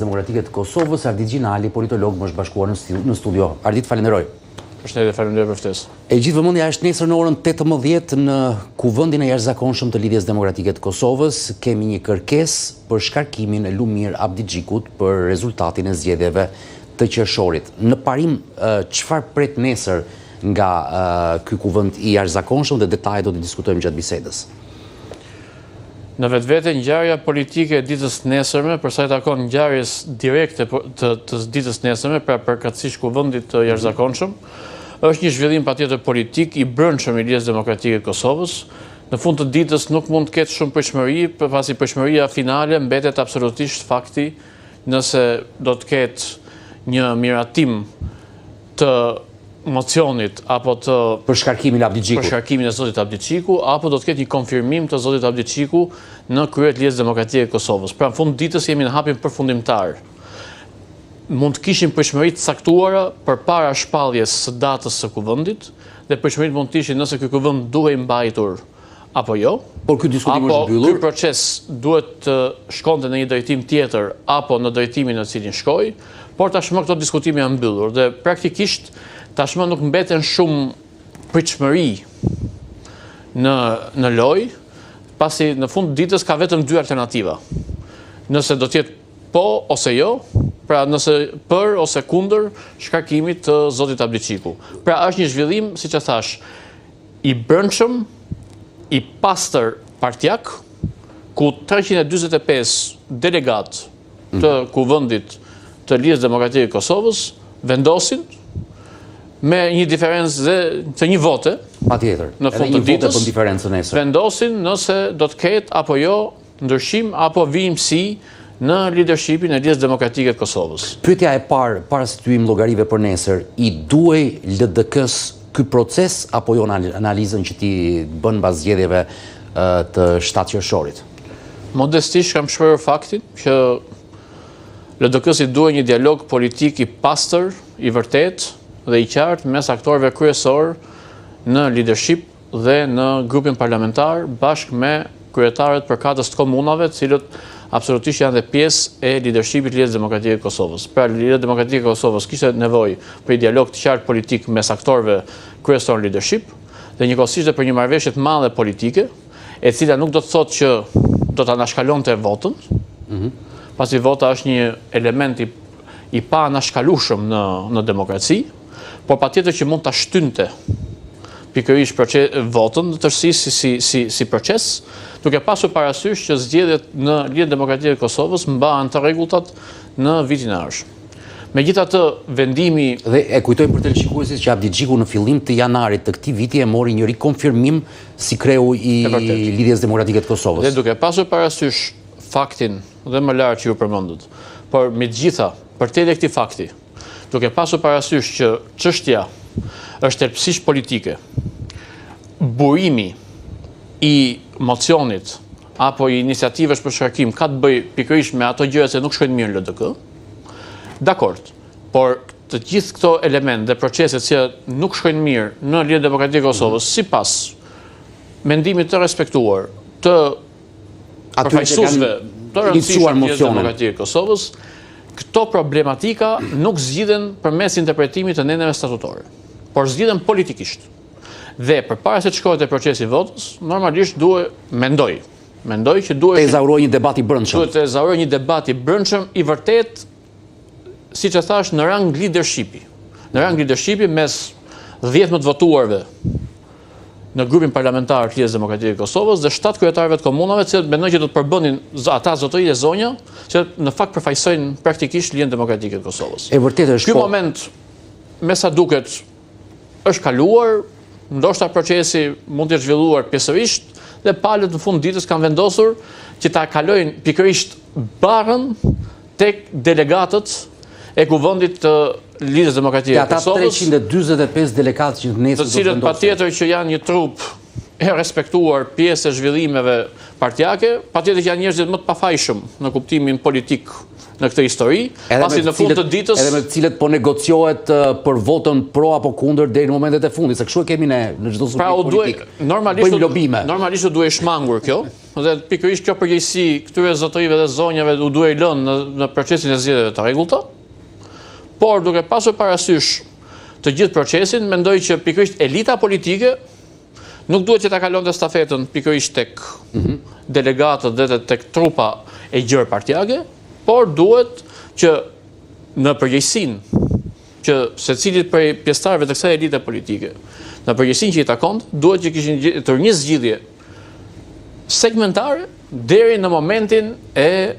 Demokratike të Kosovës, Ardit Gjinali, politolog më është bashkuar në studio. Ardit, falenderoj. Përshëndetje, falenderoj për ftesë. E gjithë vëmendja është nesër në orën 18 në Kuvendin e Jashtëzakonshëm të Lidhjes Demokratike të Kosovës. Kemi një kërkesë për shkarkimin e Lumir Abdixhikut për rezultatin e zgjedhjeve të qershorit. Në parim, çfarë pret nesër nga ky kuvend i jashtëzakonshëm dhe detajet do të diskutojmë gjatë bisedës? Në vetvete ngjarja politike e ditës nesërme, për sa i takon ngjarjes direkte të ditës nesërme, pra përkatësisht kuvendit të jashtëzakonshëm, është një zhvillim patjetër politik i brendshëm i Lidhjes Demokratike të Kosovës. Në fund të ditës nuk mund të ketë shumë pëshmëri, pasi pëshmëria finale mbetet absolutisht fakti nëse do të ketë një miratim të mocionit apo të për shkarkimin e zotit Abdixhiku, apo do të ketë një konfirmim të zotit Abdixhiku në krye të Lidhjes Demokratike të Kosovës. Pra në fund ditës jemi në hapin përfundimtar. Mund të kishim pëshmëri të caktuara përpara shpalljes së datës së kuvendit, dhe pëshmëritë mund të ishin nëse ky kuvend duhej mbajtur apo jo. Por ky diskutim është mbyllur. Ky proces duhet të shkonte në një drejtim tjetër apo në drejtimin në cilin shkoi, por tashmë këto diskutime janë mbyllur dhe praktikisht tashmë nuk mbeten shumë pritshmëri në lojë, pasi në fund ditës ka vetëm dy alternativa. Nëse do të jetë po ose jo, pra nëse për ose kundër shkarkimit të zotit Abdixhiku. Pra është një zhvillim, siç e thash, i brendshëm, i pastër partijak, ku 345 delegat të kuvendit të Lidhjes Demokratike të Kosovës vendosin me një diferencë të një vote, patjetër, në fund të ditës, vendosin nëse do të ketë apo jo ndryshim apo vijimësi në leadershipin e Lidhjes Demokratike të Kosovës. Pyetja e parë, para se të hyjmë llogarive për nesër, i duhej LDK-s ky proces apo jo në analizën që ti bën mbas zgjedhjeve të 7 qershorit? Modestisht kam shprehur faktin që LDK-s i duhej një dialog politik i pastër, i vërtetë dhe i qartë mes aktorëve kryesor në leadership dhe në grupin parlamentar bashkë me kryetarët përkatës të komunave, të cilët absolutisht janë dhe pjesë e leadershipit të Lidhjes Demokratike të Kosovës. Pra Lidhja Demokratike e Kosovës kishte nevojë për një dialog të qartë politik mes aktorëve kryesor në leadership dhe njëkohësisht dhe për një marrëveshje të madhe politike, e cila nuk do të thotë që do ta anashkalonte votën, pasi vota është një element i pa anashkalueshëm në demokraci, por patjetër që mund ta shtynte pikërisht votën në tërësisë si proces, duke pasur parasysh që zgjedhjet në Lidhjen Demokratike të Kosovës mbahen të rregullat në vitin e ardhshëm. Megjithatë, vendimi dhe e kujtojmë për televizionistit që Abdixhiku në fillim të janarit të këtij viti e mori një rikonfirmim si kreu i Lidhjes Demokratike të Kosovës. Dhe duke pasur parasysh faktin dhe më lart që ju përmendët, por megjithatë, përtej këtij fakti, duke pasur parasysh që çështja është thelbësisht politike, burimi i mocionit apo i iniciativesh për shkarkim ka të bëjë pikërisht me ato gjëra që nuk shkojnë mirë në LDK. Dakord, por të gjithë këto elementë dhe proceset që nuk shkojnë mirë në Lidhjen Demokratike të Kosovës, sipas mendimit të respektuar të përfaqësuesve të rëndësishëm të Lidhjes Demokratike të Kosovës, këto problematika nuk zgjidhen përmes interpretimit të neneve statutore, por zgjidhen politikisht. Dhe përpara se të shkohet te procesi i votës, normalisht mendoj që duhet të ezaurojë një debat i brendshëm. Duhet të ezaurojë një debat i brendshëm i vërtet, siç e thash, në rang leadershipi. Në rang leadershipi mes 10 më të votuarve në grupin parlamentar të Lidhjes Demokratike të Kosovës dhe 7 kryetarëve të komunave, që mendoj që do të përbënin ata zotëri e zonja, që në fakt përfaqësojnë praktikisht Lidhjen Demokratike të Kosovës. E vërtetë është ky moment, me sa duket, është kaluar, ndoshta procesi mund të jetë zhvilluar pjesërisht dhe palët në fund ditës kanë vendosur që ta kalojnë pikërisht barrën tek delegatët e kuvendit të Lidhjes Demokratike të Kosovës. Ata 345 delegatë që nesër do të vendosin. Patjetër që janë një trup e respektuar pjesë e zhvillimeve partijake, patjetër që janë njerëzit më të pafajshëm në kuptimin politik në këtë histori, pasi në fund të ditës... Edhe me të cilët po negociohet për votën pro apo kundër deri në momentet e fundit, se kështu e kemi ne në çdo subjekt politik. Bëjmë lobime. Normalisht u duhej shmangur kjo, dhe pikërisht kjo përgjegjësi këtyre zotërive dhe zonjave u duhej lënë në procesin e zgjedhjeve të rregullta, por duke pasur parasysh të gjithë procesin, mendoj që pikërisht elita politike nuk duhet që ta kalonte stafetën pikërisht tek delegatët dhe tek trupa e gjerë partjake, por duhet që në përgjegjësinë që secilit prej pjesëtarëve të kësaj elite politike, në përgjegjësinë që i takon, duhet që kishin gjetur një zgjidhje segmentare deri në momentin e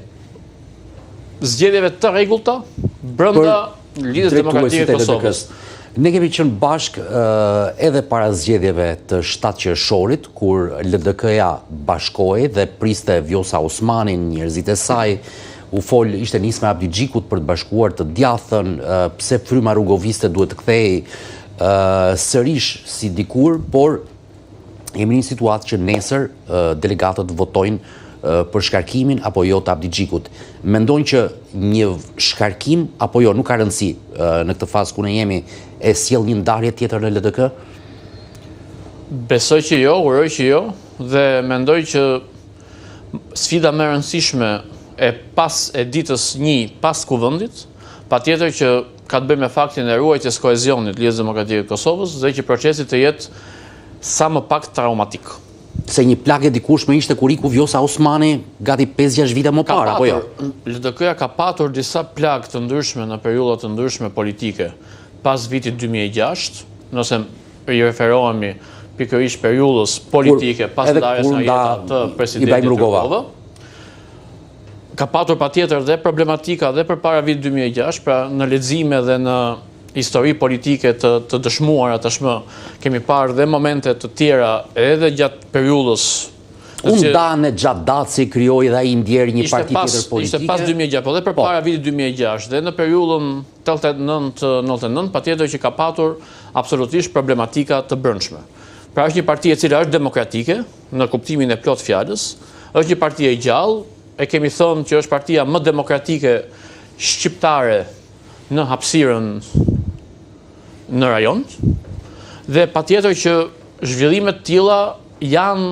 zgjedhjeve të rregullta brenda Lidhjes Demokratike të Kosovës. Ne kemi qenë bashk edhe para zgjedhjeve të 7 qershorit, kur LDK-ja bashkohej dhe priste Vjosa Osmanin, njerëzit e saj, u fol, ishte nisme Abdi Xhikut për të bashkuar të djathën, pse fryma Rugoviste duhet të kthehej sërish si dikur, por jemi në një situatë që nesër delegatët votojnë për shkarkimin apo jo të Abdi Xhikut. Mendojnë që një shkarkim apo jo, nuk ka rëndësi në këtë fazë ku ne jemi, e sjell një ndarje tjetër në LDK? Besoj që jo, uroj që jo, dhe mendoj që sfida më e rëndësishme e pas e ditës 1 pas kuvendit, patjetër që ka të bëjë me faktin e ruajtjes kohezionit Lidhjes Demokratike të Kosovës dhe që procesi të jetë sa më pak traumatik. Se një plagë e dikurshme ishte kur iku Vjosa Osmani gati 5-6 vite më parë, apo jo? LDK-ja ka patur disa plagë të ndryshme në periudha të ndryshme politike pas vitit 2006, nëse i referohemi pikërisht periudhës politike pas ndarjes nga jeta të presidentit Rugova. Ka patur patjetër dhe problematika dhe përpara vitit 2006, pra në lexime dhe në histori politike të dëshmuara tashmë, kemi parë dhe momente të tjera edhe gjatë periudhës. Unë danë gjatë daci krijoi dhe ai ndjeri një parti tjetër politike. Ishte pas 2006, po dhe përpara vitit 2006 dhe në periudhën 89-99, patjetër që ka patur absolutisht problematika të brendshme. Pra është një parti e cila është demokratike në kuptimin e plot fjalës, është një parti e gjallë, e kemi thënë që është partia më demokratike shqiptare në hapësirën në rajon, dhe patjetër që zhvillimet tilla janë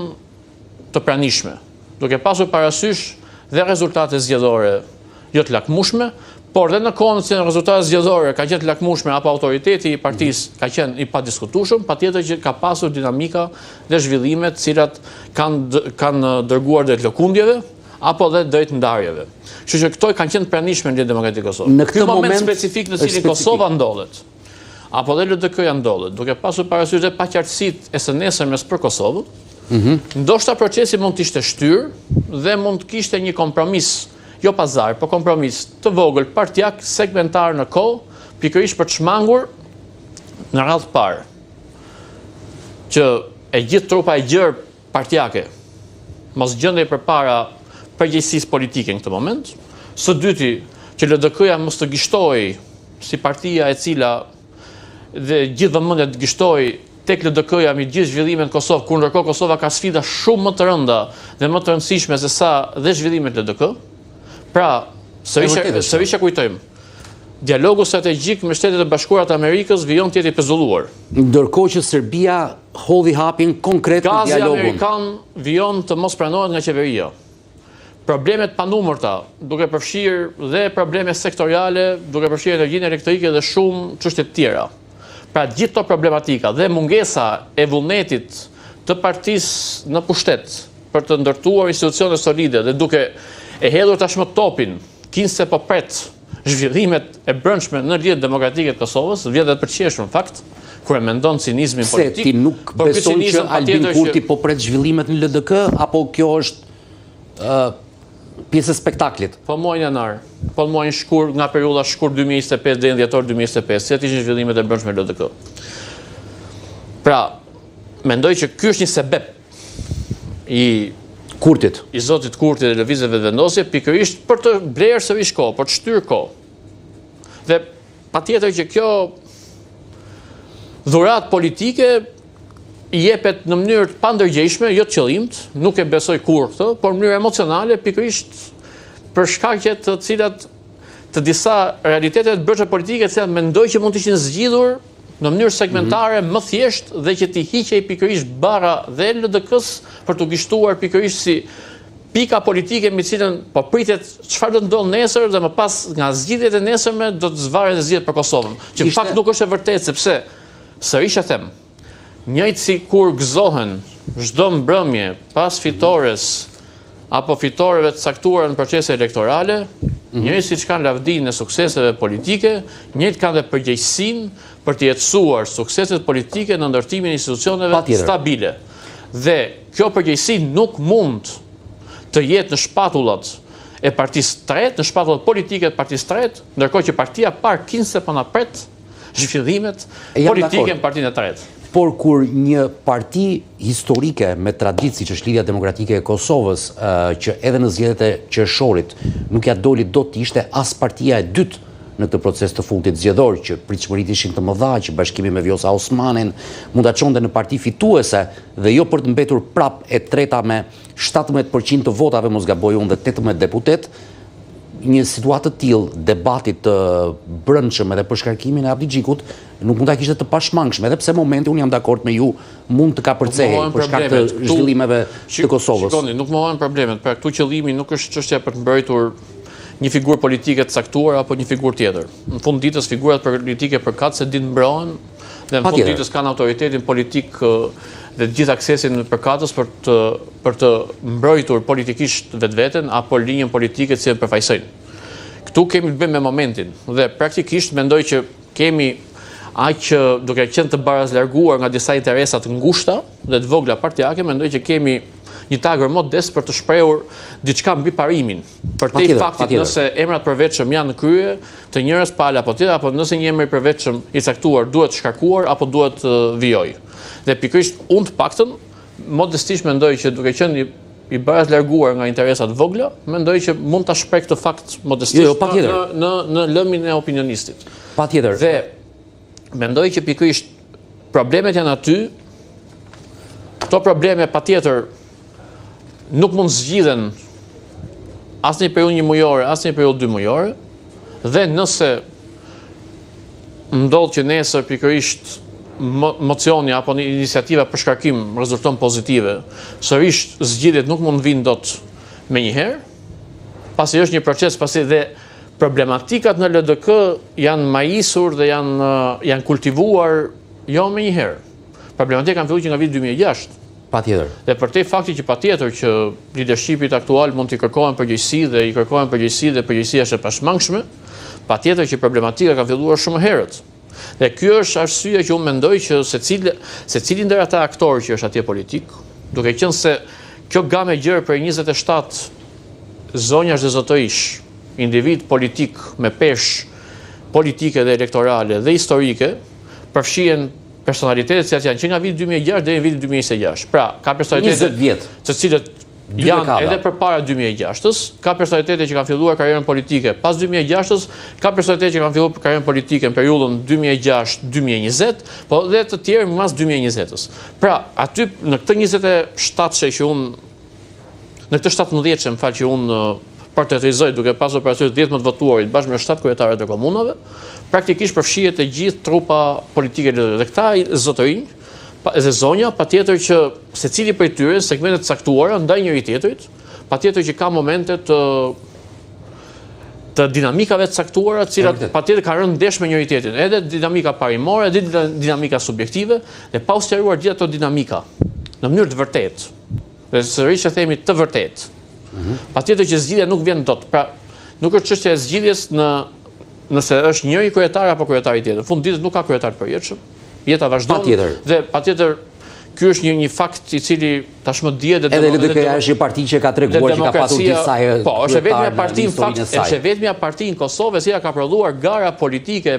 të pranishme, duke pasur parasysh dhe rezultate zgjedhore jo të lakmueshme, por dhe në kohën që rezultatet zgjedhore ka qenë të lakmueshme apo autoriteti i partisë ka qenë i padiskutueshëm, patjetër që ka pasur dinamika dhe zhvillime të cilat kanë dërguar drejt lëkundjeve apo dhe drejt ndarjeve. Kështu që këto kanë qenë të pranishme në Lidhjen Demokratike të Kosovës. Në këtë moment specifik në cilin Kosova ndodhet, apo dhe LDK-ja ndodhet, duke pasur parasysh dhe paqartësitë e së nesërmes për Kosovën, ndoshta procesi mund të ishte shtyrë dhe mund të kishte një kompromis, jo pazar, po kompromis të vogël, partijak, segmentar në kohë, pikërisht për të shmangur në radhë parë, që e gjithë trupa e gjerë partijake mos gjendej përpara përgjegjësisë politike në këtë moment. Së dyti, që LDK-ja mos të gishtojë si partia e cila dhe gjithë vëmendja të gishtojë tek LDK-ja me gjithë zhvillimet në Kosovë, kur ndërkohë Kosova ka sfida shumë më të rënda dhe më të rëndësishme se sa dhe zhvillimet LDK. Pra, sërish e kujtojmë, dialogu strategjik me Shtetet e Bashkuara të Amerikës vijon të jetë i pezulluar. Ndërkohë që Serbia hodhi hapin konkret në dialogun. Gazi amerikan vijon të mos pranohet nga qeveria. Problemet panumërta, duke përfshirë dhe probleme sektoriale, duke përfshirë energjinë elektrike dhe shumë çështje të tjera. Pra gjithë këto problematika dhe mungesa e vullnetit të partisë në pushtet për të ndërtuar institucione solide dhe duke e hedhur tashmë topin, kinse po pret zhvillimet e brendshme në Lidhjen Demokratike të Kosovës, vjen dhe të përqeshur në fakt, kur e mendon cinizmin politik. Se ti nuk beson që Albin Kurti po pret zhvillimet në LDK, apo kjo është pjesë e spektaklit? Po muajin janar, po muajin shkurt, nga periudha shkurt 2025 deri në dhjetor 2025, cilat ishin zhvillimet e brendshme në LDK. Pra, mendoj që ky është një sebeb i Kurtit. I zotit Kurtit dhe lëvizjeve të vendosje, pikërisht për të blerë sërish kohë, për të shtyrë kohë. Dhe patjetër që kjo dhuratë politike i jepet në mënyrë të pandërgjeshme, jo të qëllimt, nuk e besoj kur këtë, por në mënyrë emocionale, pikërisht për shkaqe të cilat të disa realitetet bërgjë politike që mendoj që mund të ishin zgjidhur në mënyrë segmentare më thjesht dhe që t'i hiqej pikërisht bara dhe LDK-s për të gishtuar pikërisht si pika politike me cilën po pritet çfarë do të ndodh nesër dhe më pas nga zgjidhjet e nesërme do të zvaret e zgjidhjet për Kosovën. Që në fakt nuk është e vërtetë sepse sërish e them, njëjtë si kur gëzohen çdo mbrëmje pas fitores apo fitoreve të caktuara në procese elektorale, njëjtë siç kanë lavdinë e sukseseve politike, njëjtë kanë dhe përgjegjësinë për të jetësuar sukseset politike në ndërtimin e institucioneve stabile. Dhe kjo përgjegjësi nuk mund të jetë në shpatullat e partisë tretë, në shpatullat politike të partisë tretë, ndërkohë që partia parë kinse po na pret zhvillimet politike në partinë e tretë. Por kur një parti historike me traditë siç është Lidhja Demokratike e Kosovës, që edhe në zgjedhjet e qershorit nuk ja doli dot të ishte as partia e dytë në këtë proces të fundit zgjedhor, që pritshmëritë ishin të mëdha, që bashkimi me Vjosa Osmanin mund ta çonte në parti fituese dhe jo për të mbetur prap e treta me 17% të votave, mos gaboj unë, dhe 18 deputet. Një situatë të tillë, debatit të brendshëm edhe për shkarkimin e Abdi Xhikut, nuk mund ta kishte të pashmangshme, edhe pse momenti unë jam dakord me ju, mund të kapërcehej për shkak të zhvillimeve të Kosovës. Shikoni, nuk mohohen problemet. Pra këtu qëllimi nuk është çështja për të mbrojtur një figurë politike të caktuar apo një figurë tjetër. Në fund ditës figurat politike përkatëse se dinë mbrohen dhe në fund ditës kanë autoritetin politik dhe gjithë aksesin në përkatës për të mbrojtur politikisht vetveten apo linjën politike që përfaqësojnë. Këtu kemi të bëjmë me momentin dhe praktikisht mendoj që kemi aq duke qenë të barazlarguar nga disa interesa të ngushta dhe të vogla partijake, mendoj që kemi një tagër modest për të shprehur diçka mbi parimin. Për te faktit nëse emrat përveçëm janë në krye të njërës pala apo tjetër, apo nëse një emër i përveçëm i caktuar duhet shkarkuar apo duhet vijoj. Dhe pikërisht unë të paktën modestisht mendoj që duke qenë i barazlarguar nga interesat vogla, mendoj që mund ta shpreh këtë fakt modestisht në lëmin e opinionistit. Patjetër. Dhe mendoj që pikërisht problemet janë aty. Këto probleme patjetër nuk mund zgjidhen as një periudhë një mujore, as një periudhë 2 mujore, dhe nëse ndodh që nesër pikërisht mocioni apo një iniciativa për shkarkim rezulton pozitive, sërish zgjidhjet nuk mund vinë dot menjëherë, pasi është një proces, pasi dhe problematikat në LDK janë majisur dhe janë kultivuar jo menjëherë. Problematika kanë filluar që nga viti 2006. Patjetër. Dhe për te fakti që patjetër që leadershipit aktual mund t'i kërkohen përgjegjësi dhe i kërkohen përgjegjësi dhe përgjegjësia është e pashmangshme, patjetër që problematika ka filluar shumë herët. Dhe kjo është arsyeja që unë mendoj që secili ndër ata aktorë që është atje politik, duke qenë se kjo gamë e gjerë për 27 zonjash dhe zotërish, individ politik me peshë politike dhe elektorale dhe historike, përfshihen personalitetet që janë që nga viti 2006 dhe në viti 2026. Pra, ka personalitetet të cilët janë edhe përpara 2006-s, ka personalitetet që kanë filluar karrierën politike pas 2006-s, ka personalitetet që kanë filluar karrierën politike në periudhën 2006-2020, po dhe të tjerë mas 2020-s. Pra, aty në këtë 27 që unë, në këtë 17 që më falë që unë portretizoj duke pasur parasysh 10 më të votuarit bashkë me 7 kryetarët e komunave, praktikisht përfshihet e gjithë trupa politike dhe këta zotërinj dhe zonja, patjetër që secili prej tyre segmentet caktuara ndaj njëri tjetrit, patjetër që ka momente të dinamikave të caktuara, të cilat patjetër kanë rënë ndesh me njëri tjetrin, edhe dinamika parimore, edhe dinamika subjektive, dhe pa u sqaruar gjithë ato dinamika në mënyrë të vërtetë. Dhe sërish e themi të vërtetë. Patjetër që zgjidhja nuk vjen dot. Pra, nuk është çështja e zgjidhjes nëse është njëri kryetar apo kryetari tjetër. Në fund ditës nuk ka kryetar të përjetshëm. Jeta vazhdon dhe patjetër ky është një fakt i cili tashmë dihet edhe LDK-ja është një parti që ka treguar që ka pasur disa po, është vetëm parti në fakt, është vetëm parti në Kosovë që ka prodhuar gara politike